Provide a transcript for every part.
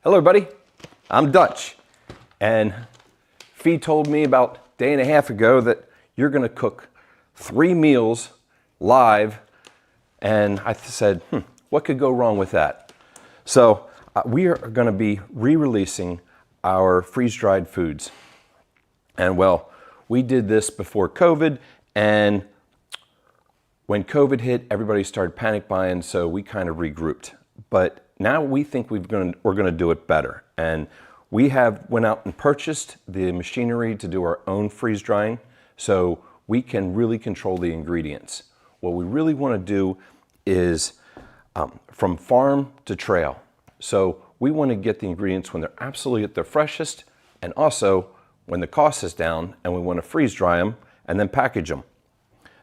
Hello everybody, I'm Dutch, and Fee told me about a day and a half ago that you're going to cook 3 meals live, and I said, what could go wrong with that? So we are going to be re-releasing our freeze-dried foods. And well, we did this before COVID, and when COVID hit, everybody started panic buying, so we kind of regrouped. But now we think we're going to do it better. And we went out and purchased the machinery to do our own freeze drying, so we can really control the ingredients. What we really want to do is from farm to trail. So we want to get the ingredients when they're absolutely at their freshest, and also when the cost is down, and we want to freeze dry them and then package them.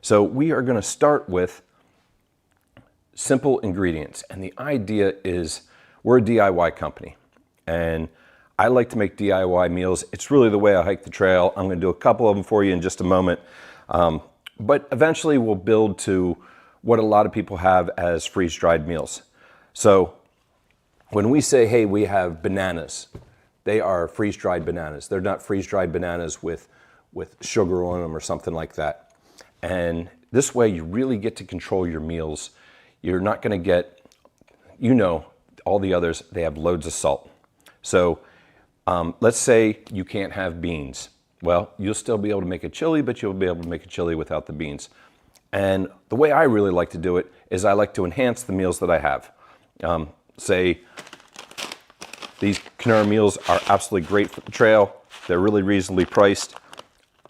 So we are going to start with simple ingredients. And the idea is we're a DIY company, and I like to make DIY meals. It's really the way I hike the trail. I'm going to do a couple of them for you in just a moment. But eventually we'll build to what a lot of people have as freeze-dried meals. So when we say, hey, we have bananas, they are freeze-dried bananas. They're not freeze-dried bananas with sugar on them or something like that. And this way you really get to control your meals. You're not going to get, all the others, they have loads of salt. So let's say you can't have beans. Well, you'll still be able to make a chili, but you'll be able to make a chili without the beans. And the way I really like to do it is I like to enhance the meals that I have. Say these Canara meals are absolutely great for the trail. They're really reasonably priced,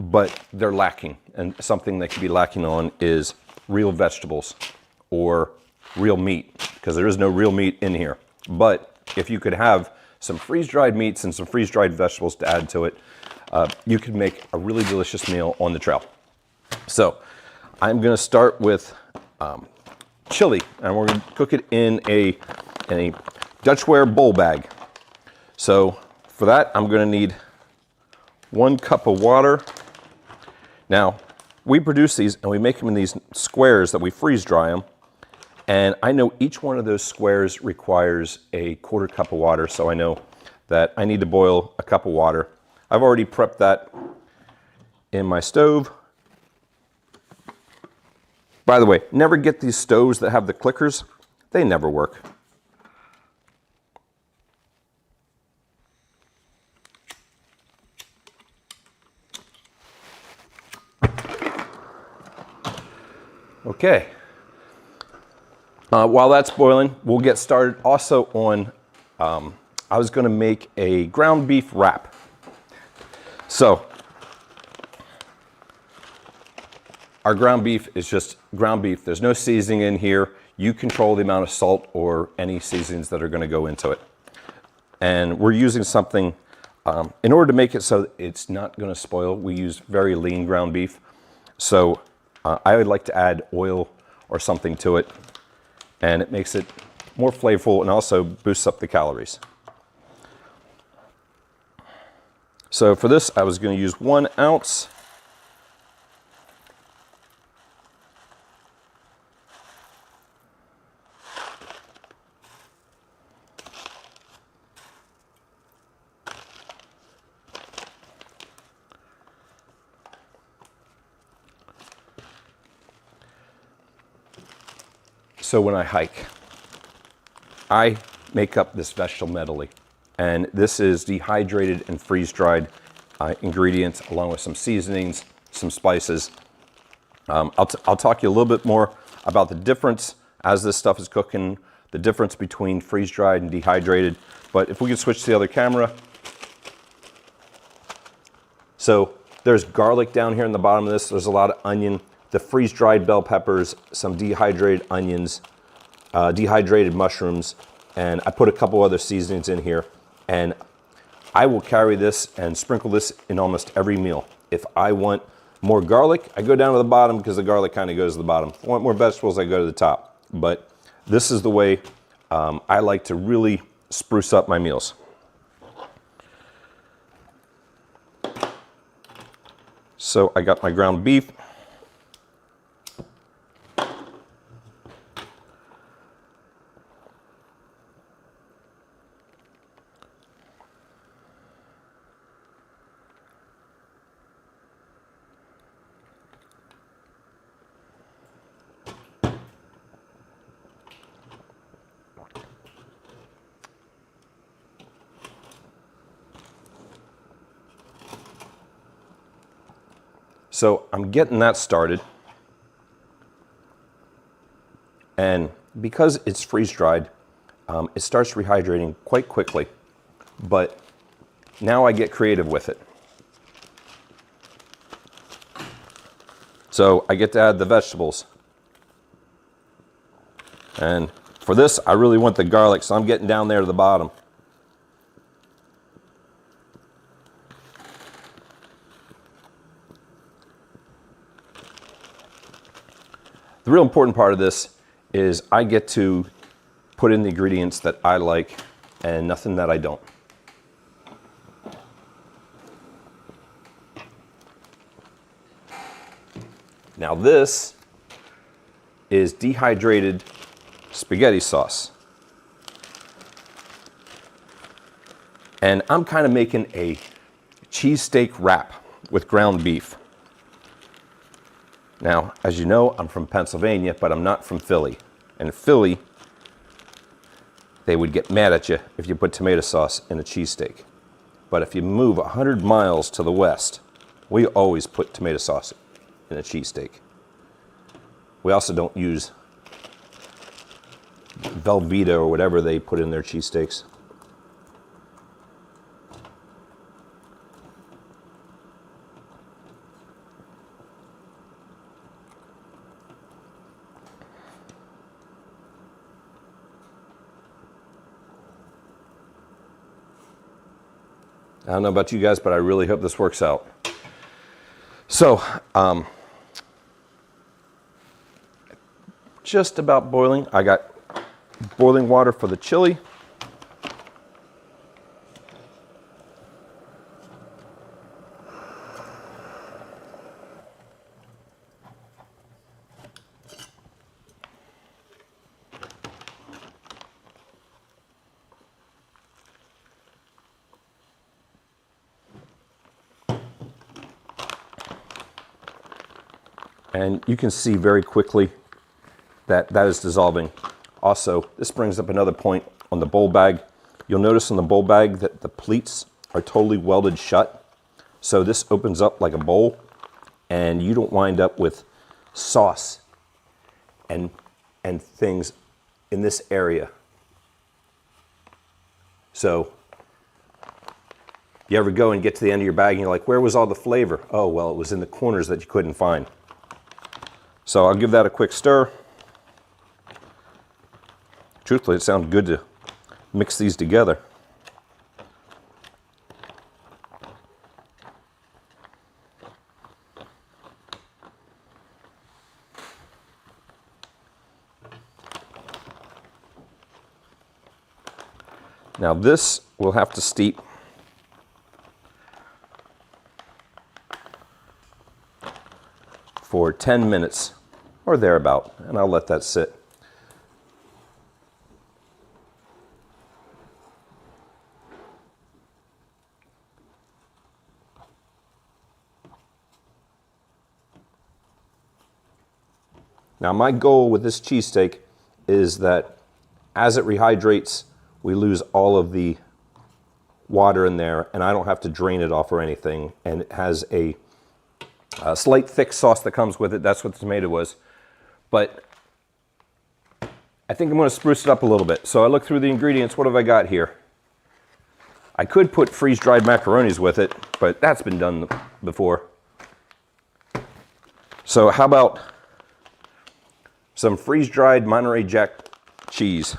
but they're lacking. And something that can be lacking on is real vegetables or real meat, because there is no real meat in here. But if you could have some freeze-dried meats and some freeze-dried vegetables to add to it, you could make a really delicious meal on the trail. So I'm going to start with chili, and we're going to cook it in a Dutchware bowl bag. So for that, I'm going to need 1 cup of water. Now, we produce these and we make them in these squares that we freeze dry them. And I know each one of those squares requires a 1/4 cup of water, so I know that I need to boil a cup of water. I've already prepped that in my stove. By the way, never get these stoves that have the clickers. They never work. Okay. While that's boiling, we'll get started also on, I was going to make a ground beef wrap. So, our ground beef is just ground beef. There's no seasoning in here. You control the amount of salt or any seasonings that are going to go into it. And we're using something, in order to make it so it's not going to spoil, we use very lean ground beef. So I would like to add oil or something to it, and it makes it more flavorful and also boosts up the calories. So for this, I was going to use 1 ounce. So when I hike, I make up this vegetable medley, and this is dehydrated and freeze-dried ingredients along with some seasonings, some spices. I'll talk to you a little bit more about the difference as this stuff is cooking, the difference between freeze-dried and dehydrated. But if we could switch to the other camera. So there's garlic down here in the bottom of this. There's a lot of onion. The freeze-dried bell peppers, some dehydrated onions, dehydrated mushrooms, and I put a couple other seasonings in here. And I will carry this and sprinkle this in almost every meal. If I want more garlic, I go down to the bottom because the garlic kind of goes to the bottom. If I want more vegetables, I go to the top. But this is the way I like to really spruce up my meals. So I got my ground beef. So I'm getting that started. And because it's freeze-dried, it starts rehydrating quite quickly. But now I get creative with it. So I get to add the vegetables. And for this, I really want the garlic, so I'm getting down there to the bottom. The real important part of this is I get to put in the ingredients that I like and nothing that I don't. Now this is dehydrated spaghetti sauce. And I'm kind of making a cheesesteak wrap with ground beef. Now, as you know, I'm from Pennsylvania, but I'm not from Philly. And in Philly, they would get mad at you if you put tomato sauce in a cheesesteak. But if you move 100 miles to the west, we always put tomato sauce in a cheesesteak. We also don't use Velveeta or whatever they put in their cheesesteaks. I don't know about you guys, but I really hope this works out. So, just about boiling. I got boiling water for the chili. And you can see very quickly that that is dissolving. Also, this brings up another point on the bowl bag. You'll notice on the bowl bag that the pleats are totally welded shut. So this opens up like a bowl and you don't wind up with sauce and things in this area. So you ever go and get to the end of your bag and you're like, where was all the flavor? Oh, well, it was in the corners that you couldn't find. So I'll give that a quick stir. Truthfully, it sounds good to mix these together. Now this will have to steep for 10 minutes or thereabout, and I'll let that sit. Now my goal with this cheesesteak is that as it rehydrates, we lose all of the water in there and I don't have to drain it off or anything. And it has a slight thick sauce that comes with it. That's what the tomato was. But I think I'm going to spruce it up a little bit. So I look through the ingredients. What have I got here? I could put freeze-dried macaronis with it, but that's been done before. So how about some freeze-dried Monterey Jack cheese?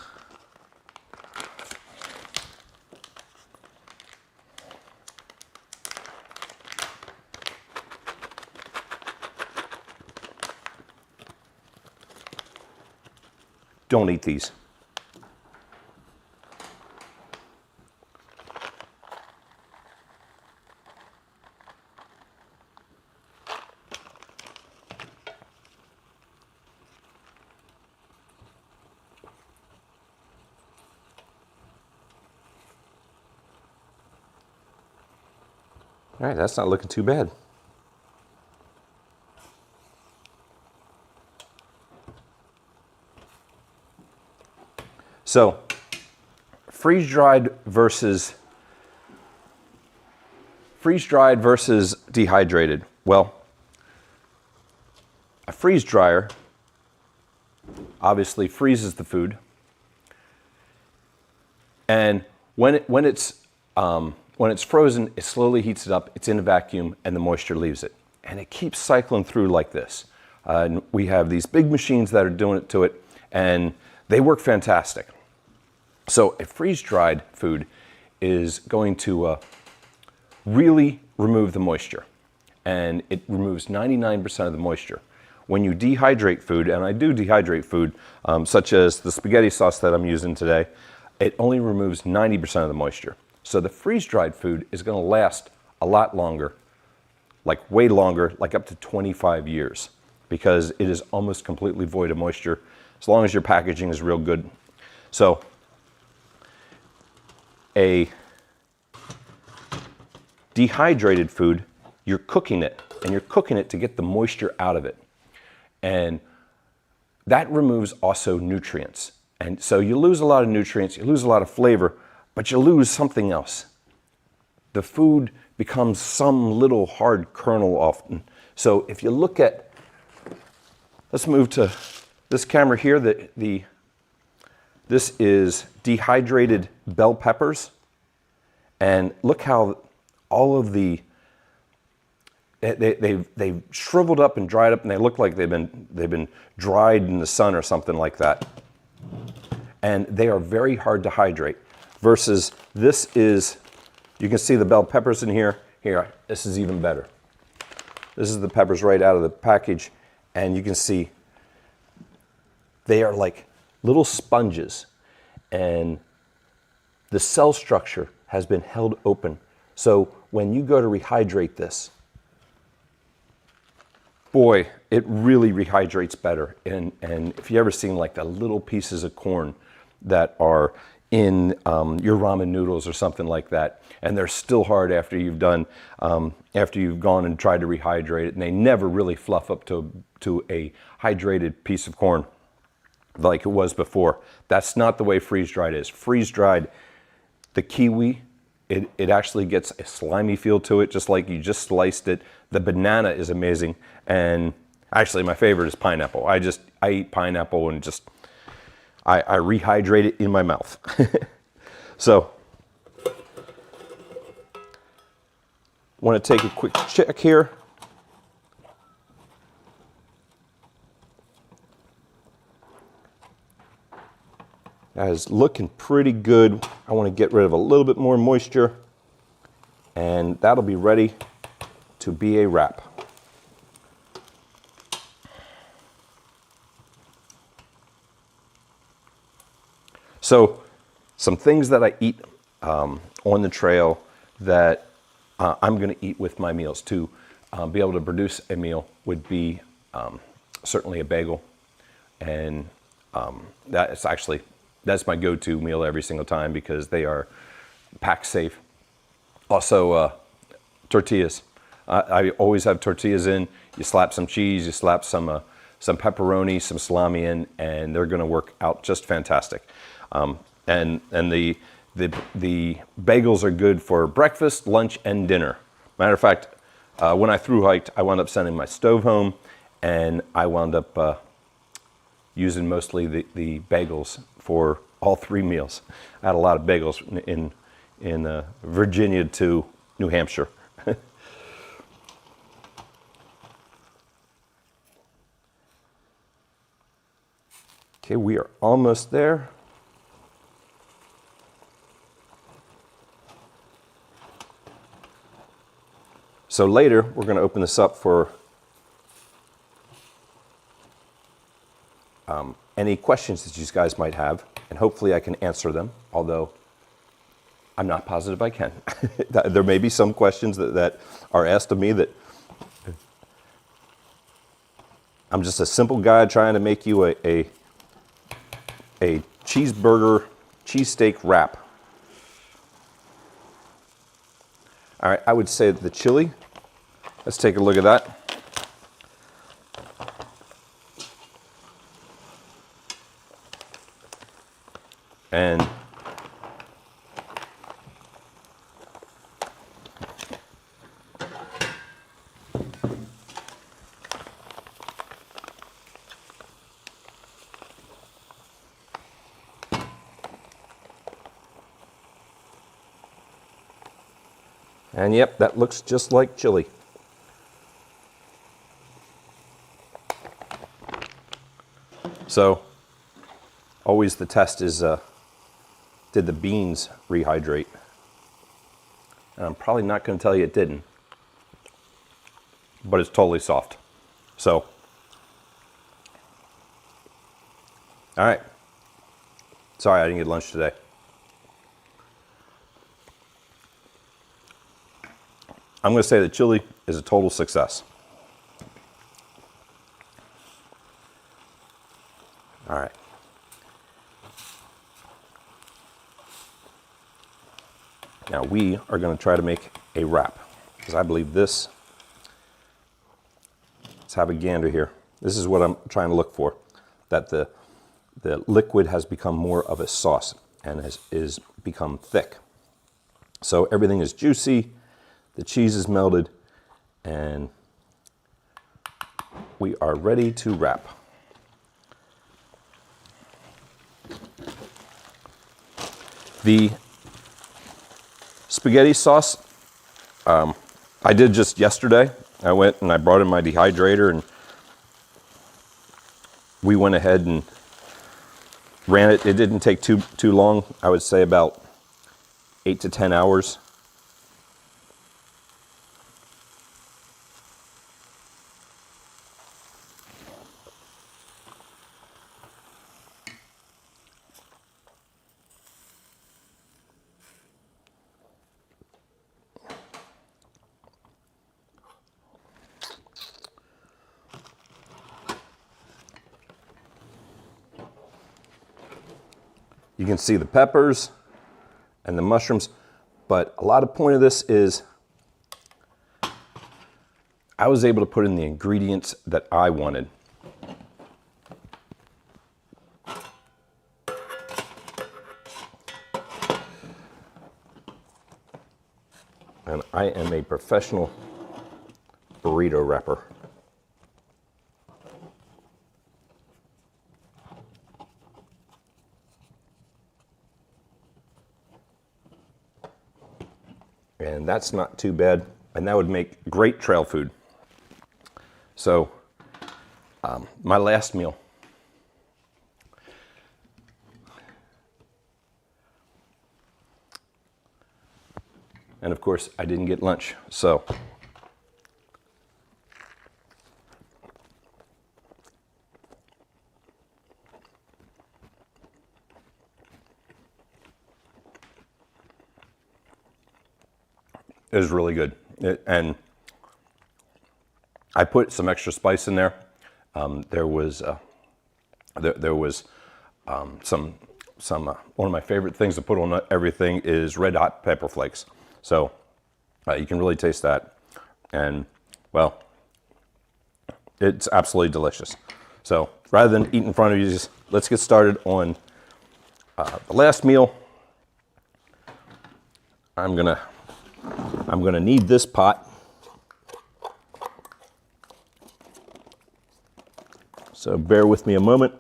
Don't eat these. All right, that's not looking too bad. So, freeze-dried versus dehydrated. Well, A freeze dryer obviously freezes the food, and when it's frozen, it slowly heats it up. It's in a vacuum, and the moisture leaves it, and it keeps cycling through like this. And we have these big machines that are doing it to it, and they work fantastic. So a freeze-dried food is going to really remove the moisture, and it removes 99% of the moisture. When you dehydrate food, and I do dehydrate food, such as the spaghetti sauce that I'm using today, it only removes 90% of the moisture. So the freeze-dried food is going to last a lot longer, like way longer, like up to 25 years, because it is almost completely void of moisture, as long as your packaging is real good. So a dehydrated food, you're cooking it, and you're cooking it to get the moisture out of it. And that removes also nutrients. And so you lose a lot of nutrients, you lose a lot of flavor, but you lose something else. The food becomes some little hard kernel often. So if you look at, let's move to this camera here, this is dehydrated bell peppers. And look how all of they've shriveled up and dried up, and they look like they've been dried in the sun or something like that. And they are very hard to hydrate. Versus this is, you can see the bell peppers in here. Here, this is even better. This is the peppers right out of the package, and you can see they are like little sponges, and the cell structure has been held open. So when you go to rehydrate this, boy, it really rehydrates better. And if you ever seen like the little pieces of corn that are in your ramen noodles or something like that, and they're still hard after you've done, after you've gone and tried to rehydrate it, and they never really fluff up to a hydrated piece of corn like it was before. That's not the way freeze-dried is. Freeze-dried, the kiwi, it actually gets a slimy feel to it, just like you just sliced it. The banana is amazing, and actually my favorite is pineapple. I eat pineapple and just, I rehydrate it in my mouth. So, want to take a quick check here. That is looking pretty good. I want to get rid of a little bit more moisture, and that'll be ready to be a wrap. So, some things that I eat on the trail that I'm going to eat with my meals to be able to produce a meal would be certainly a bagel, and that's my go-to meal every single time because they are pack safe. Also, tortillas. I always have tortillas in. You slap some cheese, you slap some pepperoni, some salami in, and they're going to work out just fantastic. And the bagels are good for breakfast, lunch, and dinner. Matter of fact, when I thru hiked, I wound up sending my stove home, and I wound up using mostly the bagels for all 3 meals. I had a lot of bagels in Virginia to New Hampshire. Okay, we are almost there. So later, we're going to open this up for any questions that you guys might have, and hopefully I can answer them, although I'm not positive I can. There may be some questions that are asked of me that I'm just a simple guy trying to make you a cheeseburger, cheesesteak wrap. All right, I would say the chili. Let's take a look at that. And And yep, that looks just like chili. So, always the test is, did the beans rehydrate? And I'm probably not going to tell you it didn't, but it's totally soft. So, all right. Sorry, I didn't get lunch today. I'm going to say that chili is a total success. All right. Now we are going to try to make a wrap, because I believe this, let's have a gander here. This is what I'm trying to look for, that the liquid has become more of a sauce and is become thick. So everything is juicy, the cheese is melted, and we are ready to wrap. The spaghetti sauce, I did just yesterday. I went and I brought in my dehydrator, and we went ahead and ran it. It didn't take too long. I would say about 8 to 10 hours. You can see the peppers and the mushrooms, but a lot of point of this is I was able to put in the ingredients that I wanted. And I am a professional burrito wrapper. And that's not too bad, and that would make great trail food. So, my last meal. And of course, I didn't get lunch, so. It was really good. And I put some extra spice in there. There was some one of my favorite things to put on everything is red hot pepper flakes. So you can really taste that. And well, it's absolutely delicious. So rather than eat in front of you, just let's get started on the last meal. I'm gonna need this pot. So bear with me a moment.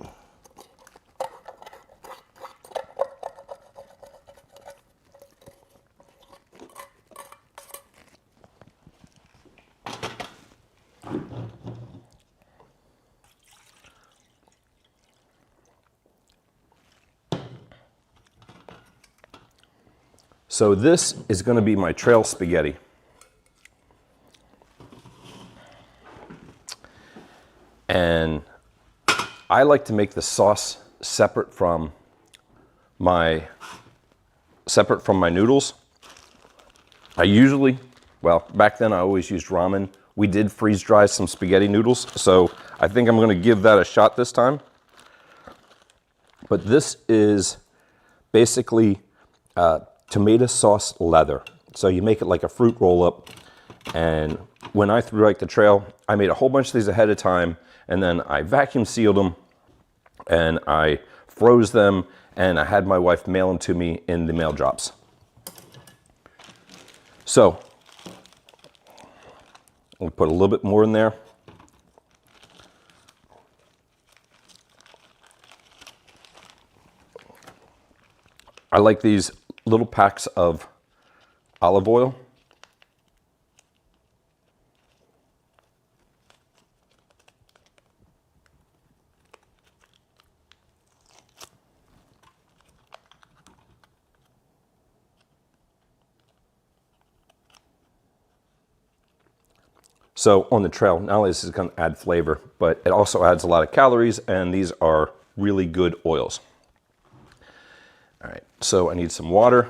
So this is going to be my trail spaghetti. And I like to make the sauce separate from my noodles. I usually, well, back then I always used ramen. We did freeze dry some spaghetti noodles, so I think I'm going to give that a shot this time. But this is basically tomato sauce leather. So you make it like a fruit roll up. And when I threw like the trail, I made a whole bunch of these ahead of time, and then I vacuum sealed them and I froze them, and I had my wife mail them to me in the mail drops. So we'll put a little bit more in there. I like these little packs of olive oil. So on the trail, not only is this going to add flavor, but it also adds a lot of calories, and these are really good oils. All right, so I need some water,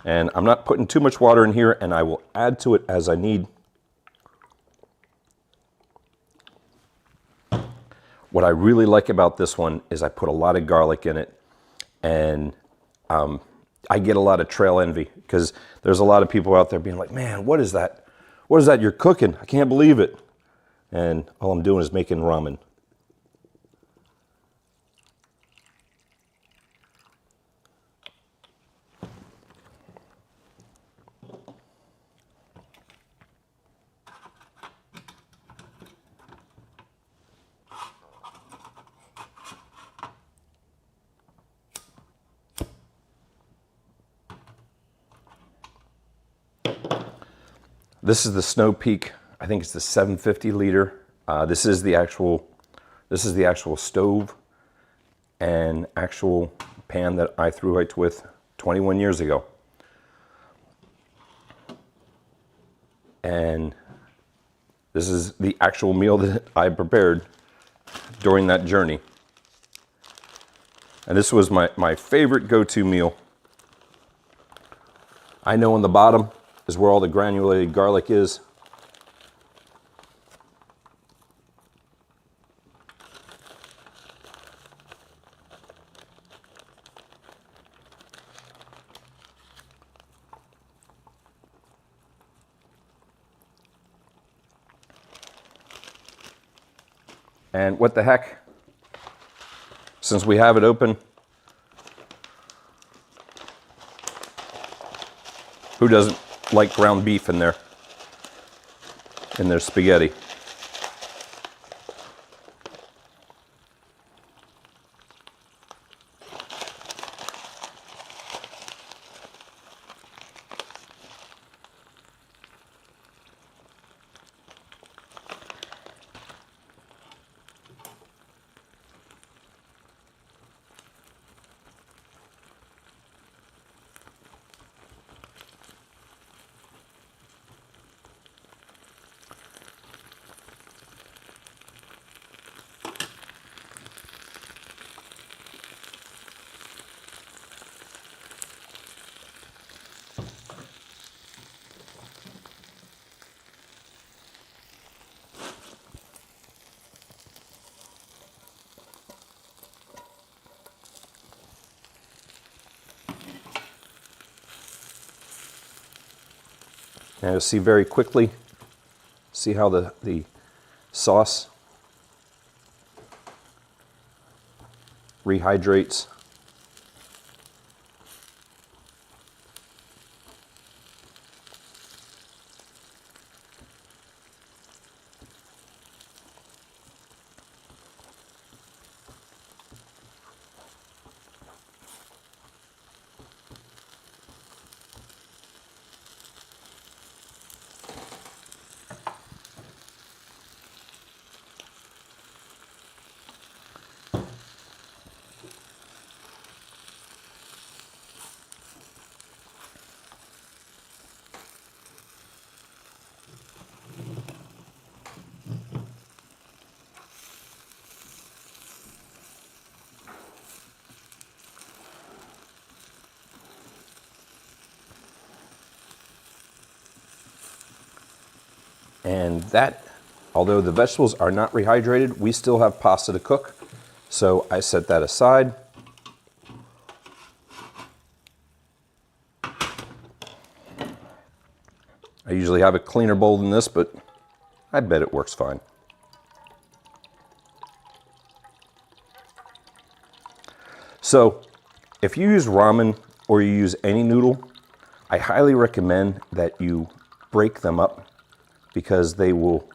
and I'm not putting too much water in here, and I will add to it as I need. What I really like about this one is I put a lot of garlic in it, and I get a lot of trail envy because there's a lot of people out there being like, man, what is that? What is that you're cooking? I can't believe it. And all I'm doing is making ramen. This is the Snow Peak. I think it's the 750 liter. This is the actual stove and actual pan that I threw heights with 21 years ago. And this is the actual meal that I prepared during that journey. And this was my favorite go-to meal. I know on the bottom is where all the granulated garlic is. And what the heck, since we have it open, who doesn't like ground beef in their spaghetti? Now you'll see very quickly, see how the sauce rehydrates. And that, although the vegetables are not rehydrated, we still have pasta to cook. So I set that aside. I usually have a cleaner bowl than this, but I bet it works fine. So if you use ramen or you use any noodle, I highly recommend that you break them up, because they will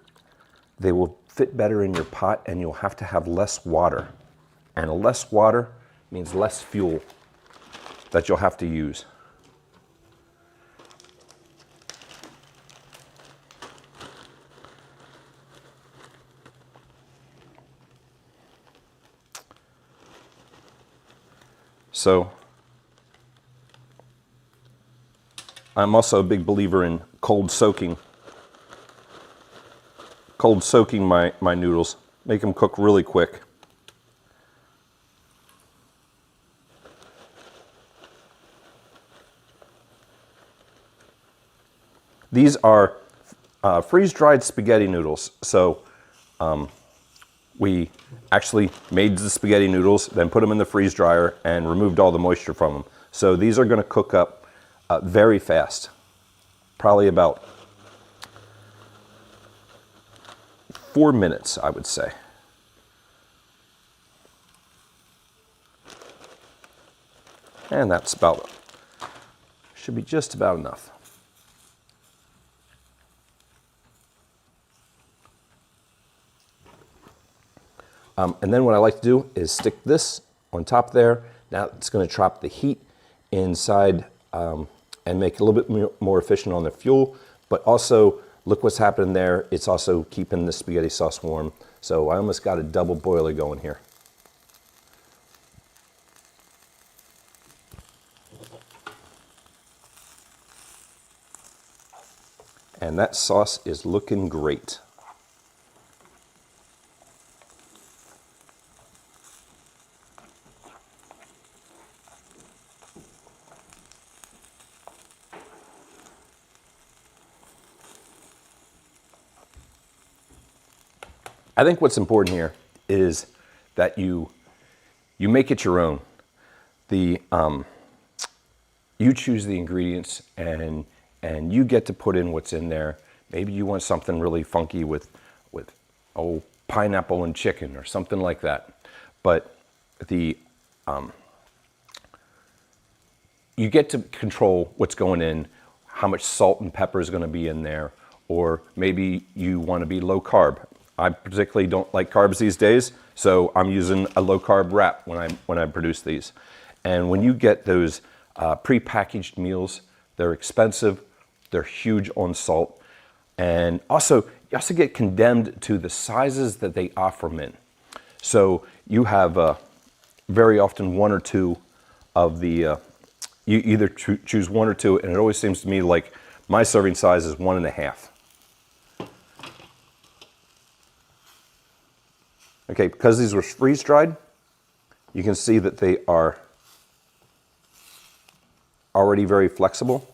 fit better in your pot, and you'll have to have less water. And less water means less fuel that you'll have to use. So I'm also a big believer in cold soaking cold soaking my noodles. Make them cook really quick. These are freeze-dried spaghetti noodles. So we actually made the spaghetti noodles, then put them in the freeze dryer and removed all the moisture from them. So these are going to cook up very fast, probably about 4 minutes, I would say. And that's about, should be just about enough. And then what I like to do is stick this on top there. Now it's going to trap the heat inside and make it a little bit more efficient on the fuel, but also look what's happening there. It's also keeping the spaghetti sauce warm. So I almost got a double boiler going here. And that sauce is looking great. I think what's important here is that you make it your own. You choose the ingredients and you get to put in what's in there. Maybe you want something really funky with pineapple and chicken or something like that. But you get to control what's going in, how much salt and pepper is going to be in there, or maybe you want to be low carb. I particularly don't like carbs these days, so I'm using a low carb wrap when I produce these. And when you get those pre-packaged meals, they're expensive, they're huge on salt, and also you also get condemned to the sizes that they offer them in. So you have very often one or two of the, you either choose one or two, and it always seems to me like my serving size is 1.5. Okay, because these were freeze-dried, you can see that they are already very flexible.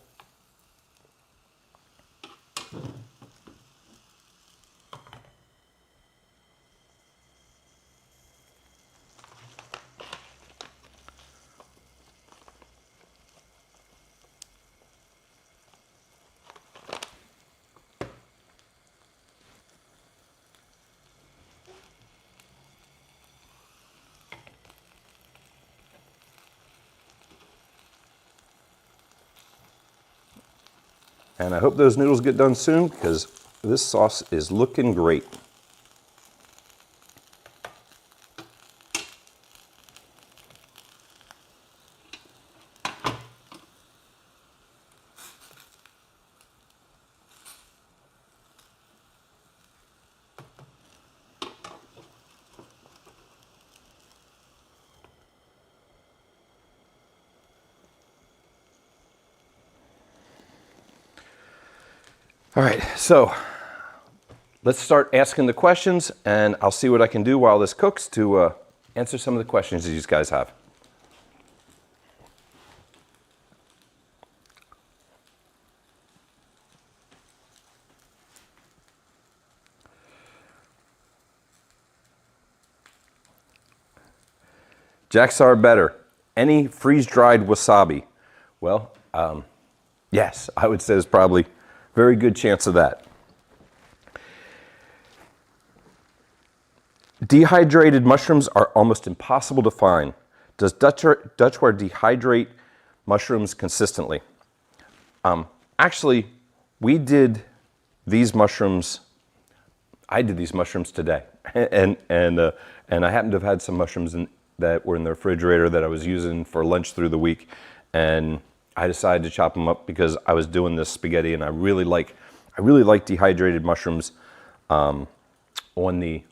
And I hope those noodles get done soon because this sauce is looking great. All right, so let's start asking the questions, and I'll see what I can do while this cooks to answer some of the questions that you guys have. Jacks are better. Any freeze-dried wasabi? Well, yes, I would say there's probably very good chance of that. Dehydrated mushrooms are almost impossible to find. Does Dutchware dehydrate mushrooms consistently? Actually, we did these mushrooms. I did these mushrooms today, and I happened to have had some mushrooms that were in the refrigerator that I was using for lunch through the week, and I decided to chop them up because I was doing this spaghetti, and I really like dehydrated mushrooms in the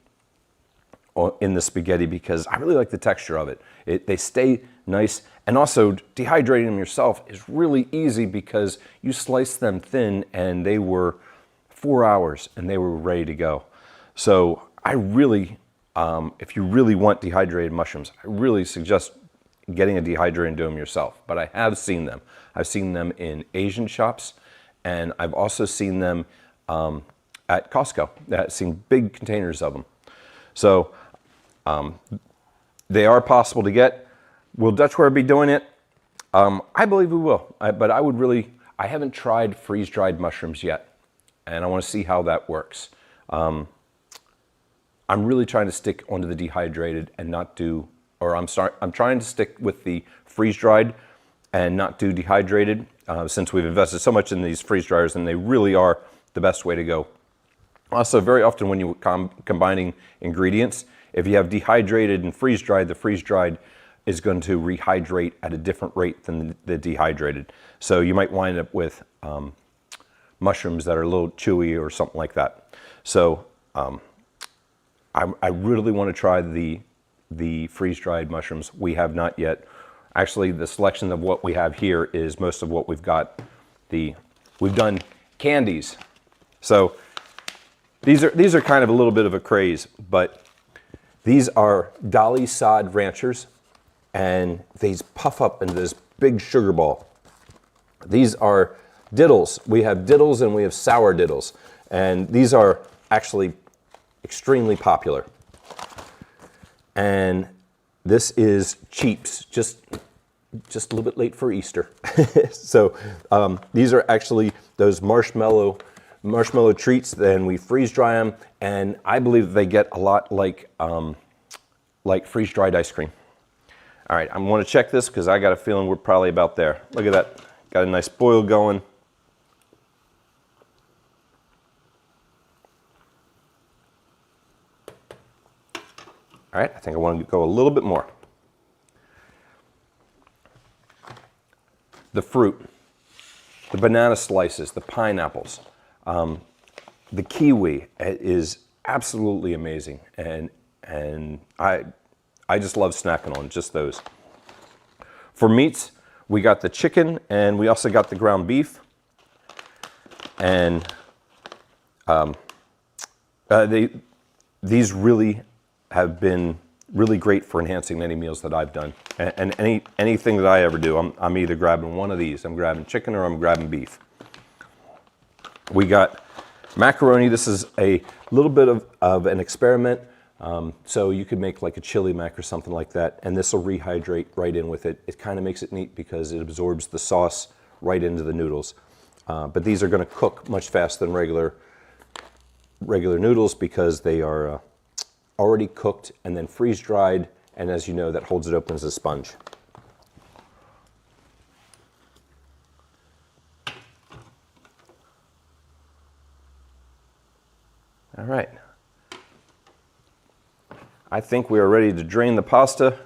spaghetti because I really like the texture of it. They stay nice, and also dehydrating them yourself is really easy because you slice them thin, and they were 4 hours, and they were ready to go. So I really, if you really want dehydrated mushrooms, I really suggest getting a dehydrator and doing them yourself. But I have seen them. I've seen them in Asian shops, and I've also seen them at Costco. I've seen big containers of them. So they are possible to get. Will Dutchware be doing it? I believe we will, but I haven't tried freeze-dried mushrooms yet, and I want to see how that works. I'm really trying to stick onto the dehydrated and not do, or I'm trying to stick with the freeze-dried and not do dehydrated, since we've invested so much in these freeze dryers, and they really are the best way to go. Also, very often when you're combining ingredients, if you have dehydrated and freeze-dried, the freeze-dried is going to rehydrate at a different rate than the dehydrated. So you might wind up with mushrooms that are a little chewy or something like that. So I really want to try the freeze-dried mushrooms. We have not yet. Actually, the selection of what we have here is most of what we've got. We've done candies. So these are kind of a little bit of a craze, but these are Dolly Sod Ranchers, and these puff up into this big sugar ball. These are diddles. We have diddles and we have sour diddles, and these are actually extremely popular. And this is Cheeps, just a little bit late for Easter. So these are actually those marshmallow treats. Then we freeze dry them, and I believe they get a lot like freeze dried ice cream. All right, I'm going to check this because I got a feeling we're probably about there. Look at that, got a nice boil going. All right, I think I want to go a little bit more. The fruit, the banana slices, the pineapples, the kiwi is absolutely amazing, and I just love snacking on just those. For meats, we got the chicken, and we also got the ground beef, and these really have been really great for enhancing any meals that I've done. And anything that I ever do, I'm either grabbing one of these. I'm grabbing chicken or I'm grabbing beef. We got macaroni. This is a little bit of an experiment. So you could make like a chili mac or something like that, and this will rehydrate right in with it. It kind of makes it neat because it absorbs the sauce right into the noodles. But these are going to cook much faster than regular noodles because they are already cooked and then freeze dried, and as you know, that holds it open as a sponge. All right. I think we are ready to drain the pasta.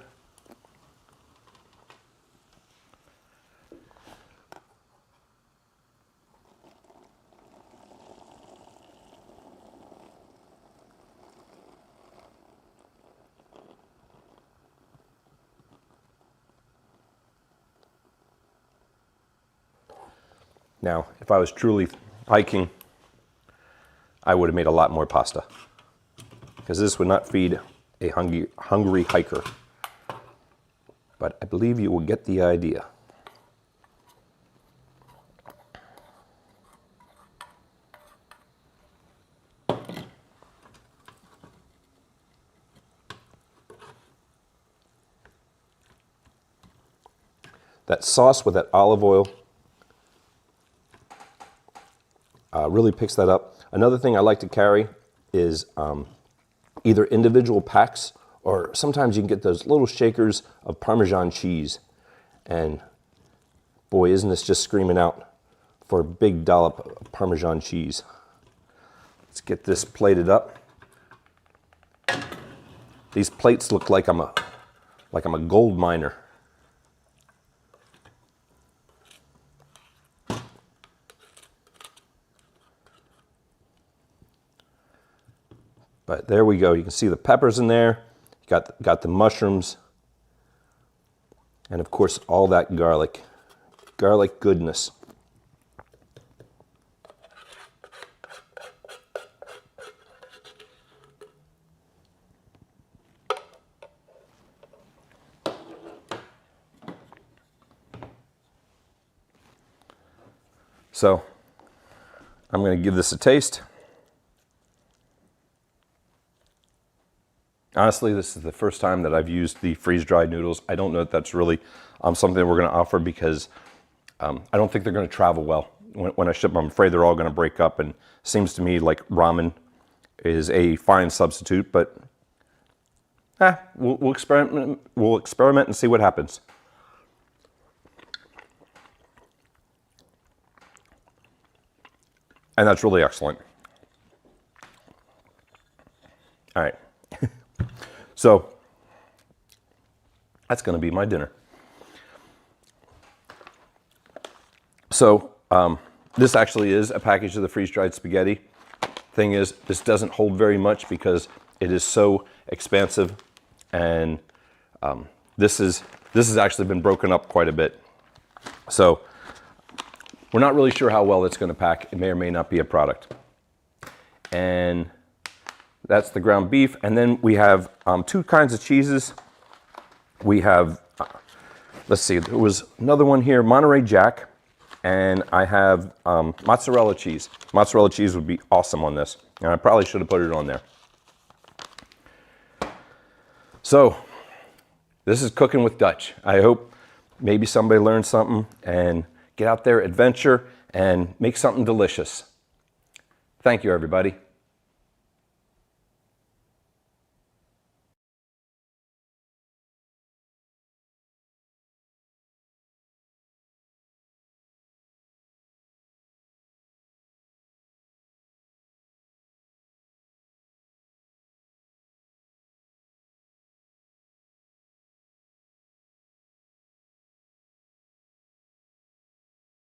Now, if I was truly hiking, I would have made a lot more pasta, because this would not feed a hungry hiker. But I believe you will get the idea. That sauce with that olive oil really picks that up. Another thing I like to carry is either individual packs, or sometimes you can get those little shakers of Parmesan cheese. And boy, isn't this just screaming out for a big dollop of Parmesan cheese. Let's get this plated up. These plates look like I'm a gold miner. But there we go. You can see the peppers in there. You got the mushrooms. And of course, all that garlic. Garlic goodness. So I'm going to give this a taste. Honestly, this is the first time that I've used the freeze-dried noodles. I don't know if that's really something that we're going to offer because I don't think they're going to travel well. When I ship them, I'm afraid they're all going to break up, and it seems to me like ramen is a fine substitute, but we'll experiment. We'll experiment and see what happens. And that's really excellent. All right. So that's going to be my dinner. So this actually is a package of the freeze-dried spaghetti. Thing is, this doesn't hold very much because it is so expansive, and this has actually been broken up quite a bit. So we're not really sure how well it's going to pack. It may or may not be a product. And that's the ground beef. And then we have two kinds of cheeses. We have, let's see, there was another one here, Monterey Jack. And I have mozzarella cheese. Mozzarella cheese would be awesome on this. And I probably should have put it on there. So this is Cooking with Dutch. I hope maybe somebody learned something and get out there, adventure, and make something delicious. Thank you, everybody.